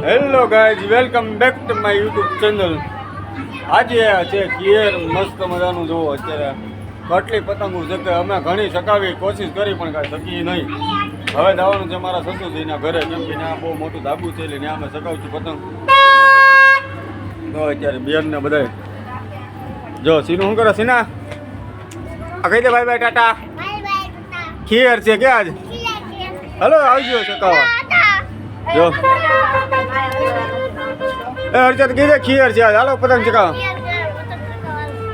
Hello guys, welcome back to my YouTube channel. આજે છે clear મસ્ત મજાનું જુઓ. અત્યારે કેટલી પતંગો છે કે અમે ઘણી ચકાવી કોશિશ કરી પણ કાંઈ શકી નહીં. હવે જવાનું છે મારા સસુજીના ઘરે, કેમ કે ત્યાં બહુ મોટું ધાબુ છે એટલે ત્યાં અમે ચકાવું છું પતંગ. તો અત્યારે બેન ને બધાય જો સીનું શું કરે સીના? આ કહી દે બાય બાય ટાટા. ખીર છે કે આજ? હલો આવજો ચકાવા. જો એ હર્ષદ કીધે ખીર છે આજ. હાલો પતંગ ચકાવા.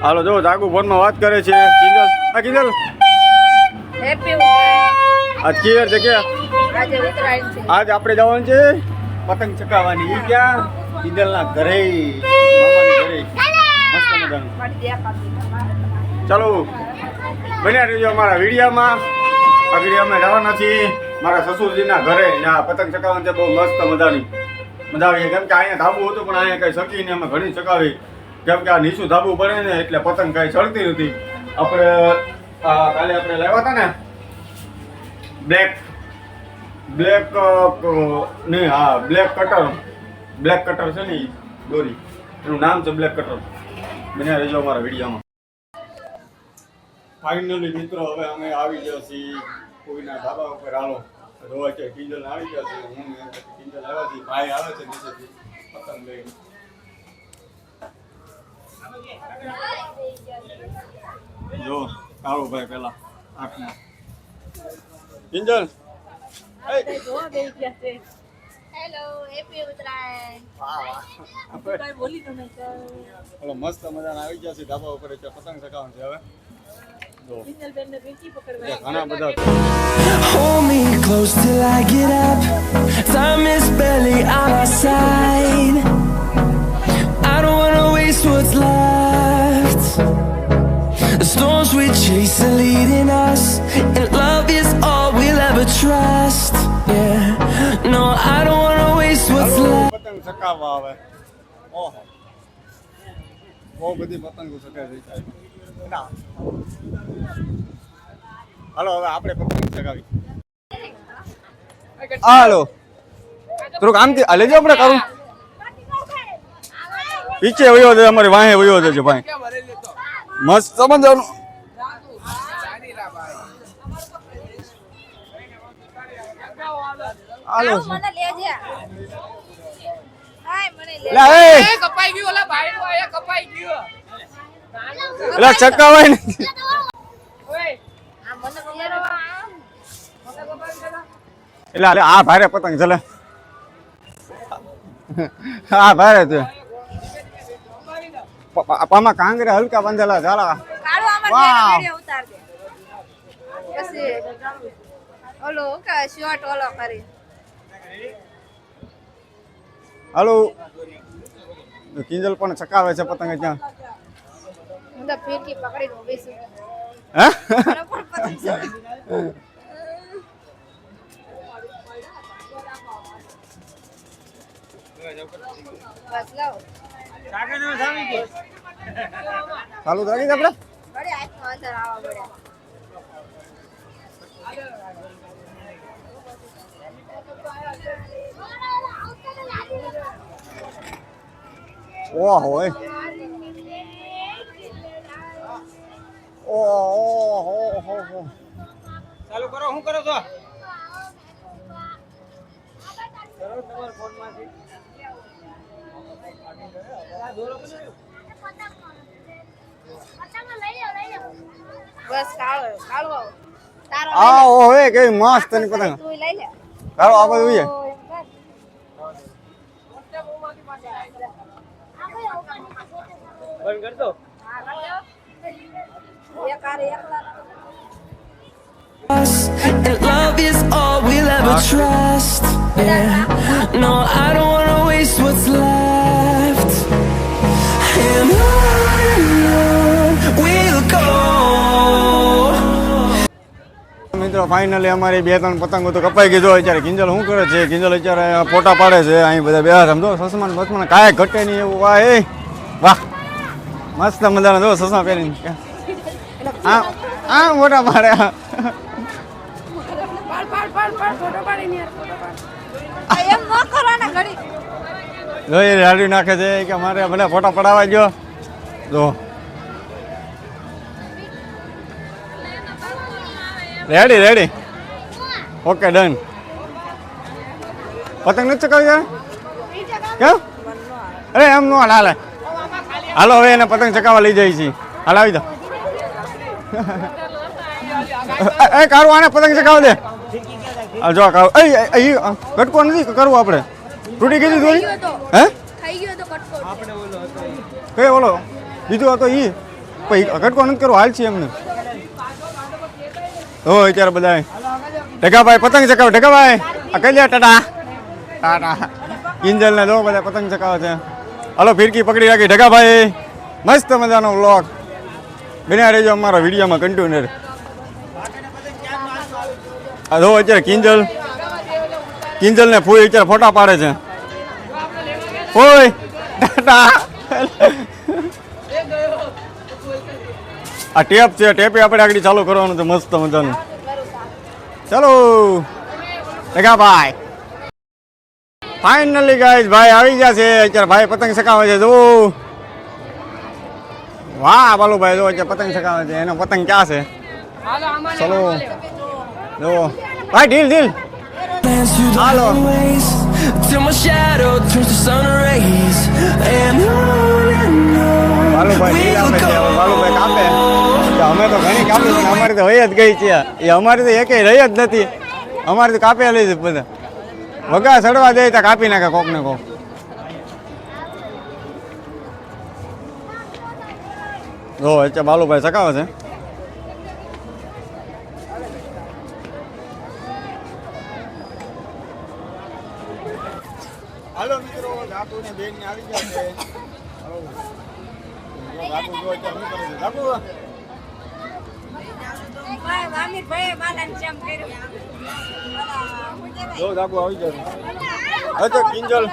હાલો જો જાગુ ફોનમાં વાત કરે છે. કિંજલ આ કિંજલ આજ ખીર છે કે આજ આપણે જવાનું છે પતંગ ચકાવવાની. ઈ ક્યાં? કિંજલના ઘરે, મામાની ઘરે. મસ્ત મજાનું. ચાલો બન્યા રહેજો અમારા વિડીયોમાં. આ વિડીયોમાં જવાના છીએ મારા સસુરજીના ઘરે. ત્યાં પતંગ ચકાવવાની છે બહુ મસ્ત મજાની. મજા આવી. કેમ કે અહીંયા ધાબુ હતું પણ અહીંયા કંઈ શકીને અમે ઘણી ચકાવી. કેમ કે આ નીચું ધાબુ પડે ને એટલે પતંગ કાંઈ ચડતી નથી. આપણે કાલે આપણે લાવ્યા હતા ને બ્લેક નહીં, હા બ્લેક કટર છે ને દોરી, એનું નામ છે બ્લેક કટર. બન્યા રહેજો અમારા વિડીયોમાં. ફાઇનલી મિત્રો હવે અમે આવી ગયા છીએ કોઈના ધાબા ઉપર. હાલો જોવા છે કિંજલ આવી ગયા છે. હું કિંજલ આવ્યા છીએ. ભાઈ આવે છે નીચેથી પતંગ લઈને. જો કાળો ભાઈ પેલા આઠમાં કિંજલ હેલો, હેપી ઉત્તરાયણ. વાહ મસ્ત મજાના આવી ગયા છે ધાબા ઉપર. પતંગ ચકાવવાનું છે હવે. Hold me close till I get up. Time is barely on our side. I don't wanna waste what's left. The storms we chase are leading us, and love is all we'll ever trust. Yeah, no, I don't wanna waste what's left. પતંગ ચકાવવા આવે. ઓહો બહુ બધી પતંગો ચકાવી છે. હાલો હવે આપણે પતંગ ચગાવી. હાલો થોડુંક આમથી હાલે જો આપણે કરું. પીછે વયો છે અમારી વાહે વયો છે ભાઈ. મસ્ત સમજવાનું. હાલો કપાઈ ગયું. ઓલા ભાઈ નું આયા કપાઈ ગયું. એટલે ચકાવાય ને એટલે આ ભારે પતંગ ચલે. હા ભારે છે. પામાં કાંગરે હલકા બાંધેલા ઝાલા. વાહ ઓલો કે શોર્ટ ઓલો કરી. હાલો કિંજલ પણ ચકાવે છે પતંગ ત્યાં. હું તો ફીરકી પકડીને ઊભી છું. હે બસ લાવ. ચાલુ રાખી દે આપણે. બડે હાથમાં અંદર આવવા પડે. ઓહો ઓહો ચાલુ કરો. શું કરો છો? બસ કાળો કાળો તારો આ ઓહે કેવી મસ્ત ની પતંગ. તું લઈ લે. કાળો આ બધું છે. બંધ કર દો. એક આરે એકલા And love is all we'll ever trust. Yeah, no, I don't wanna waste what's left. And on we'll go. મિત્રો ફાઇનલી અમારી બે ત્રણ પતંગો તો કપાઈ ગઈ. જો અત્યારે કિંજલ શું કરે છે? કિંજલ અત્યારે ફોટા પાડે છે. અહીં બધા બે સમજો સસમાન બસમાન કાંઈ ઘટે નહીં એવું. વાહ એ વાહ મસ્ત મજાના. જો સસમા પહેરીને આ મોટા પાડે. એમ ન કરો ને ઘડી. જો એ રાડી નાખે છે કે મારે મને ફોટા પડાવવા ગયો જો રેડી રેડી ઓકે ડન પતંગ નથી ચકાવી કેમ અરે એમ નો હાલે હાલો હવે એને પતંગ ચકાવવા લઈ જાય છે હાલ આવી દો એ કારું આને પતંગ ચકાવવા દે હાલ જો કારું એ કટકો નથી કરવું આપણે તૂટી ગઈ હતી થોડી હે થઈ ગયો તો કટકો. કઈ ઓલો બીજું હતો ઈ પછી કટકો નથી કરવો હાલ છે એમને હો અત્યારે બધા ઢગાભાઈ પતંગ ચકાવે ઢગાભાઈ આ કઈ લે ટાટા ટાટા કિંજલ ને જો બધા પતંગ ચકાવે છે હાલો ફિરકી પકડી રાખી ઢગાભાઈ મસ્ત મજાનો વ્લોગ બન્યા રહેજો અમારા વિડીયોમાં કન્ટિન્યુ આ જો અત્યારે કિંજલ ને ફૂઈ અત્યારે ફોટા પાડે છે ઓય ટાટા આ ટેપ છે ટેપે આપણે આગળ ચાલુ કરવાનું છે મસ્ત મજાનું ચાલો દેખા ભાઈ ફાઇનલી ગાઈસ ભાઈ આવી ગયા છે અત્યારે ભાઈ પતંગ ચકાવે છે જો વાહ બાલુભાઈ જો અત્યારે પતંગ ચકાવે છે એનો પતંગ ક્યાં છે ચલો જો ભાઈ ઢીલ Dance through the Hello. highways till my shadow turns to sun rays, and on Balubhai ઢીલ આપે we'll છે go. હવે બાલુભાઈ કાપે તો અમે તો ઘણી કાપી પણ અમારી તો વહી જ ગઈ છે એ અમારી તો એકેય રહી જ નથી અમારી તો કાપેલી છે બધા વગા સડવા દે તો કાપી નાખે કોક ને કોક જો અત્યારે બાલુભાઈ ચકાવે છે હાલો મિત્રો બાપુ ને બેન ને આવી ગયા છે બાપુ જો અત્યારે શું કરે છે બાપુ ભાઈ વામીર ભાઈ માલાને જેમ કર્યું. જો બાપુ આવી ગયા છે તો કિંજલ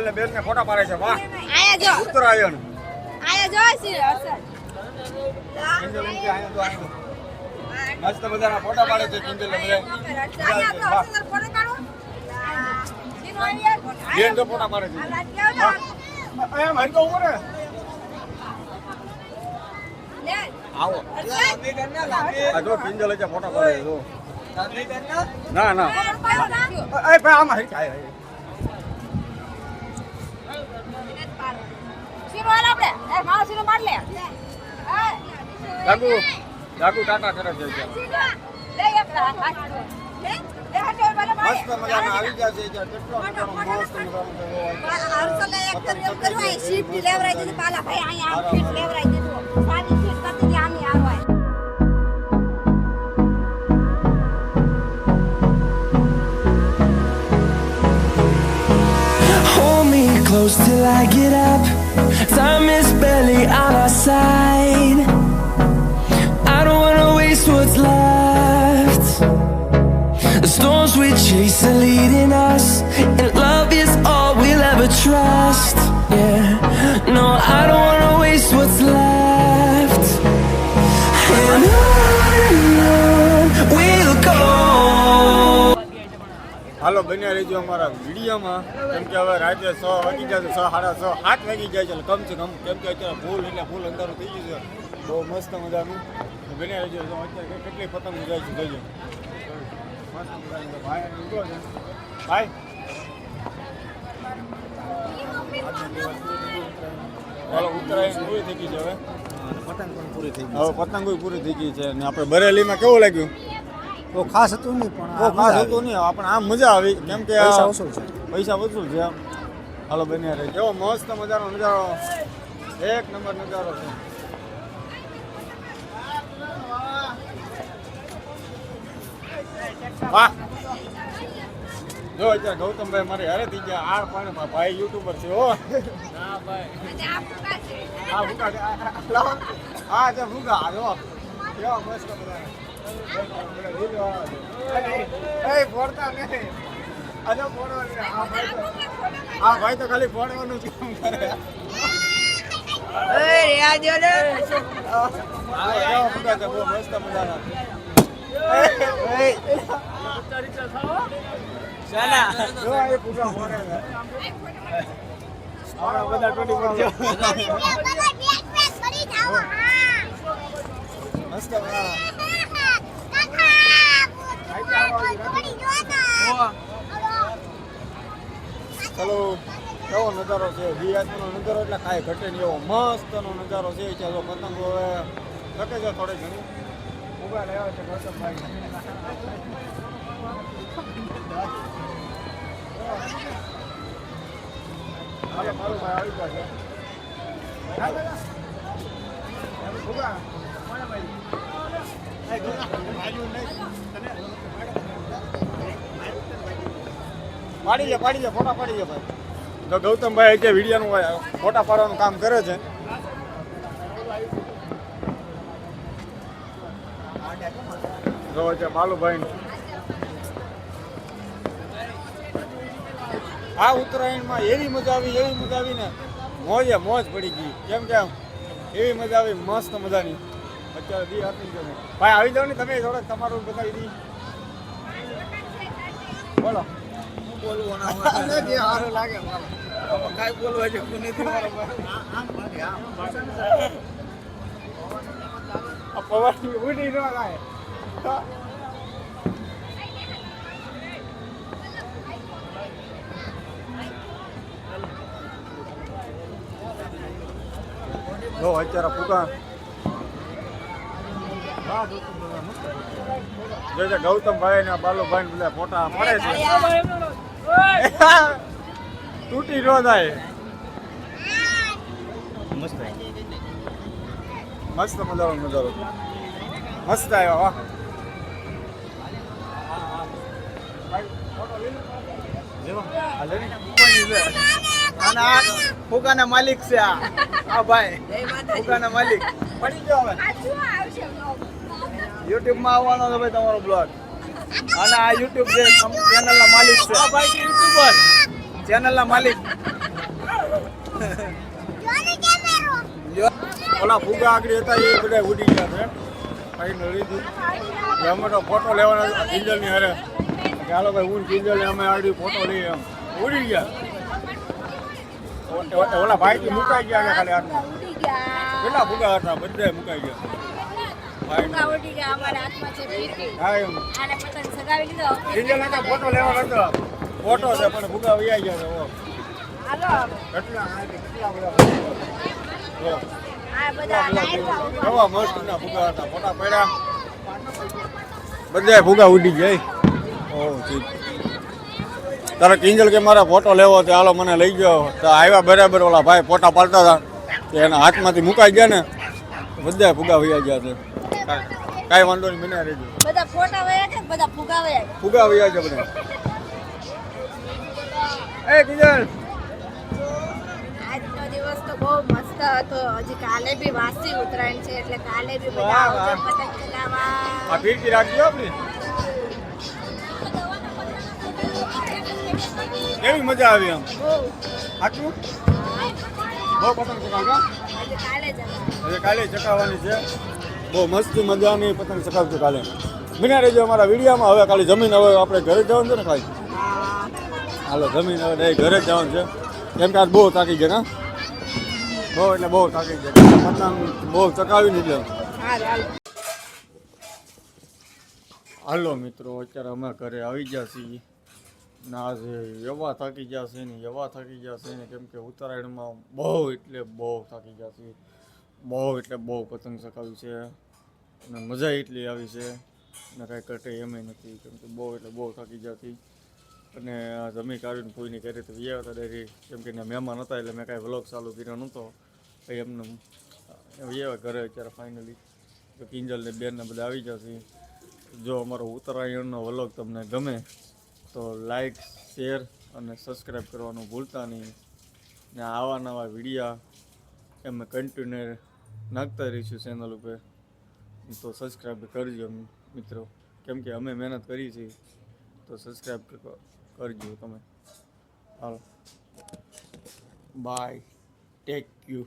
ને બેન ને ફોટા પાડે છે વાહ આયા જો ઉત્તરાયણ આયા જો છે અસર. કિંજલ એમ કે આયા જો આયા જો. મસ્ત મજાના ફોટા પાડે છે કિંજલ ને બધા આયા તો અસર ફોટો કાઢો. બેન તો ફોટા પાડે છે એમ હરકો ઉપર આવો આ જો કિંજલ છે ફોટા પાડે છે જો ના ના એ ભાઈ આમાં હરકા આય ડાકુ ટાટા કરે છે મસ્ત મજાના આવી ગયા છે કેટલો મસ્ત Hold me close till I get up. Time is barely on our side. I don't wanna waste what's left. The storms we chase are leading us, and love is all we'll ever trust. Yeah, no, I don't wanna waste what's left. And on we'll go. હાલો બન્યા રહેજો અમારા વિડીયોમાં કેમ કે હવે રાતે 6 વાગી જાય છે 6 સાડા 6 7 વાગી જાય છે એટલે કમસે કમ કેમ કે અત્યારે ફૂલ એટલે ફૂલ અંધારું થઈ ગયું છે બહુ મસ્ત મજાનું તો બન્યા રહેજો તો અત્યારે કેટલી પતંગ જાય છે જોજો મસ્ત મજાનું ભાઈ નીકળો છે ભાઈ ચાલો ઉત્તરાયણ પૂરી થઈ ગઈ છે હવે પતંગ પણ પૂરી થઈ ગઈ હવે પતંગ પૂરી થઈ ગઈ છે અને આપણે બરેલીમાં કેવું લાગ્યું તો ખાસ હતું નહીં પણ બહુ ખાસ હતું નહીં આપણે આમ મજા આવી કેમ કે પૈસા વસૂલ છે. પૈસા વસૂલ છે આમ હાલો બન્યા રહે કેવો મસ્ત મજાનો નજારો એક નંબર નજારો છે વાહ જો અત્યારે ગૌતમભાઈ મારે હારે થઈ ગયા આર પાણીમાં ભાઈ યુટ્યુબર છે હો આ ભૂકા છે આ છે ભૂકા જો કેવા મસ્ત બધા એ ફોડતા નહીં અજો ફોડવા નહીં આ ભાઈ તો ખાલી ફોડવાનું જ કામ કરે આ કેવા ભૂકા છે બહુ મસ્ત મજાના જો આ ફુગા મોરે છે. આવડા બધા ટોટી પડજો. મસ્ત વાહ. ચલો કેવો નજારો છે વીઆઈપીનો નજારો એટલે કાંઈ ઘટે નહીં એવો મસ્તનો નજારો છે ત્યાં જો પતંગો હવે ઘટે છે થોડી ઘણી ઉભા રહ્યા છે ગૌતમભાઈ હાલો મારું ભાઈ આવી ગયા છે ઉભા પાડી જાય ફોટા પાડી જાય ભાઈ તો ગૌતમભાઈ કે વિડીયોનું ફોટા પાડવાનું કામ કરે છે જો છે બાલુભાઈ આ ઉત્તરાયણમાં એવી મજા આવી ને મોજ પડી ગઈ કેમ કે એવી મજા આવી મસ્ત મજાની અત્યારે દી આપી ગયો ભાઈ આવી જાવ ને તમે થોડોક તમારું બતાવી દી બોલો સારું લાગે કાંઈ બોલવા જેવું નથી મારો પવારની ઉડી ન થાય જો અત્યારે ફુગા જે ગૌતમભાઈ ને બાલુભાઈ ને બધા ફોટા પડે છે તૂટી નો થાય મસ્ત મજાનો નજારો મસ્ત આવ્યો વાહ ફુગાના માલિક છે આ ભાઈ ફુગાના માલિક પડી ગયો હવે યુટ્યુબ માં આવવાનો છે ભાઈ તમારો બ્લોગ અને આ યુટ્યુબ જે ચેનલ ના માલિક છે આ ભાઈ યુટ્યુબર ચેનલ ના માલિક ઓલા ફુગા આગળ હતા એ બધા ઉડી ગયા છે ફાઈનલી અમે તો ફોટો લેવાનો કિંજલ ની હારે ચાલો ભાઈ હું કિંજલ ને અમે આગળ ફોટો લઈએ એમ ઉડી ગયા ઓલા ભાઈ થી મુકાઈ ગયા કે ખાલી હાથમાં કેટલા ફુગા હતા બધા મુકાઈ ગયા હા એમ કિંજલ ને ફોટો લેવાનો હતો ફોટો છે પણ ફુગા વૈયા ગયા છે કેટલા બધા મસ્ત ના ફુગા હતા ફોટા પડ્યા બધા ફુગા ઉડી જાય તારે કિંજલ કે મારે ફોટો લેવો તો હાલો મને લઈ ગયો તો આવ્યા બરાબર ઓલા ભાઈ ફોટા પાડતા હતા કે એના હાથમાંથી મુકાઈ ગયા ને બધા ફુગા વૈયા ગયા છે કાંઈ વાંધો નહીં મને રહેજો બધા ફોટા વયા છે બધા ફુગા વયા છે ફુગા વૈયા છે બધા એ કિંજલ આજનો દિવસ તો બહુ મસ્ત હતો હજી કાલે બી વાસી ઉત્તરાયણ છે એટલે કાલે બી બધા આવજો પતંગ ચગાવવા આ ફીરકી રાખજો આપણી કેવી મજા આવી આમ બહુ સાચું બહુ પતંગ ચગાવવા આજે કાલે જવા હવે કાલે ચકાવવાની છે બહુ મસ્ત મજાની પતંગ ચકાવજો કાલે બિના રહેજો અમારા વિડીયોમાં હવે કાલે જમીન હવે આપણે ઘરે જવાનું છે ને ખાલી હાલો જમીન હવે ઘરે જ જવાનું છે કેમ કે આજ બહુ થાકી ગયા બહુ એટલે બહુ થાકી ગયા પતંગ બહુ ચકાવી નહીં હાલો મિત્રો અત્યારે અમે ઘરે આવી ગયા છીએ ના આજે એવા થાકી ગયા છે ને કેમ કે ઉત્તરાયણમાં બહુ એટલે બહુ થાકી ગયા છે બહુ પતંગ ચકાવ્યું છે અને મજા એટલી આવી છે ને કાંઈ કટે એમ નથી કેમ કે બહુ એટલે બહુ થાકી ગયા હતી અને આ જમી કાઢીને કોઈની ઘરે તો વ્યા હતા ડાયરી કેમ કે મહેમાન હતા એટલે મેં કાંઈ વ્લોગ ચાલુ કર્યો નહોતો કંઈ એમને વ્યા ઘરે અત્યારે ફાઇનલી તો કિંજલ ને બેન ને બધા આવી જશે જો અમારો ઉત્તરાયણનો વ્લોગ તમને ગમે તો લાઈક શેર અને સબસ્ક્રાઈબ કરવાનું ભૂલતા નહીં ને આવા નવા વિડીયા અમે કન્ટિન્યુ નાખતા રહીશું ચેનલ ઉપર તો સબસ્ક્રાઈબ કરજો મિત્રો કેમ કે અમે મહેનત કરી છે તો સબસ્ક્રાઈબ કરજો તમે હાલો બાય ટેક યુ